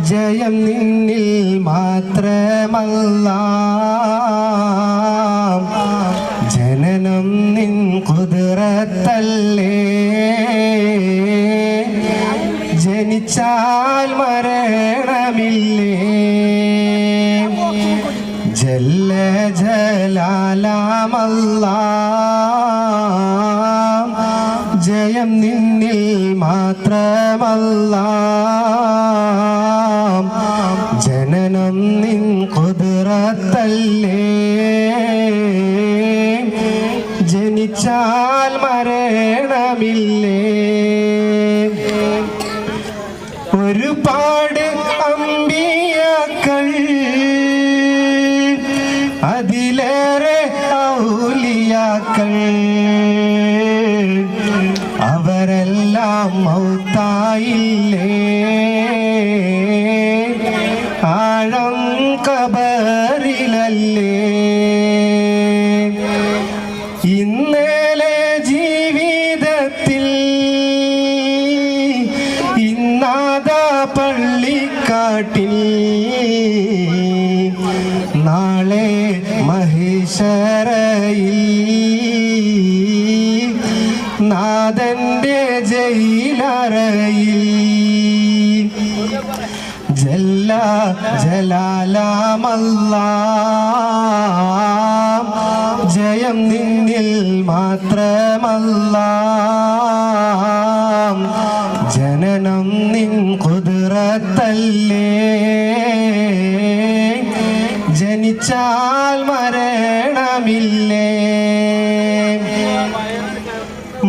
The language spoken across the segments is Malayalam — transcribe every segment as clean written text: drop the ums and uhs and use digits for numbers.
ജയം നിന്നിൽ മാത്രമല്ല, ജനനം നിൻ ഖുദ്റത്തല്ലേ. ജനിച്ചാൽ മരണമില്ലേ, ജല്ല ജലാലമല്ലാഹ്. ജയം നിന്നിൽ മാത്രമല്ല, ജനനം നിൻ ഖുദ്റത്തല്ലേ. ജനിച്ചാൽ മരണമില്ലേ. ഒരുപാട് അമ്പിയാക്കൾ, അതിലേറെ ഔലിയാക്കൾ, അവരെല്ലാം മൗത്തായില്ലേ. ആഴം ഖബറിലല്ലേ. ഇന്നലെ ജീവിതത്തിൽ ഇന്നാദാ പള്ളിക്കാട്ടിൽ, നാളെ മഹിശറയിൽ നാഥന്റെ ജയിലറയിൽ. ജല്ല ജലാലമല്ലാഹ്. ജയം നിന്നിൽ മാത്രമല്ല, ജനനം നിൻ ഖുദ്റത്തല്ലേ. ജനിച്ചാൽ മരണമില്ലേ.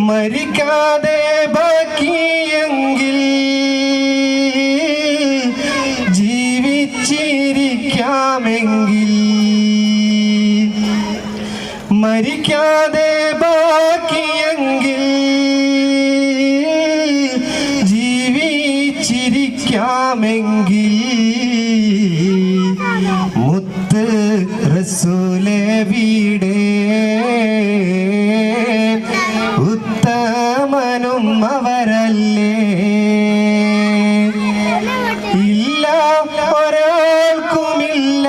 മരിക്കാതെ ബാക്കിയെങ്കിൽ ജീവിച്ചിരിക്കാമെങ്കിൽ, മരിക്കാതെ ബാക്കിയെങ്കിൽ ജീവിച്ചിരിക്കാമെങ്കിൽ, മുത്ത് റസൂലേ വീടേ ഉത്തമനും അവരല്ലേ. ഇല്ല ഒരാൾക്കുമില്ല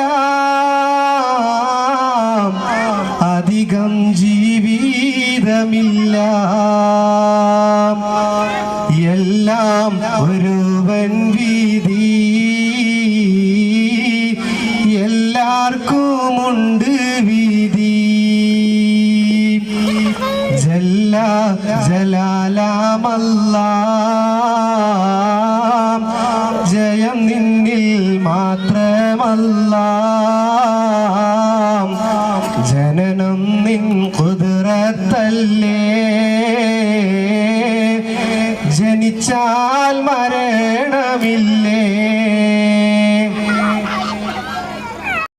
അധികം ജീവിതമില്ല. എല്ലാം ഒരുവൻ വീതി, എല്ലാവർക്കുമുണ്ട് വീതി. ജല്ല ജലാലമല്ലാഹ്. ജയം നിന്നിൽ മാത്രമല്ല, ജനനം നിൻ ഖുദ്റത്തല്ലേ. ജനിച്ചാൽ മരണമില്ലേ.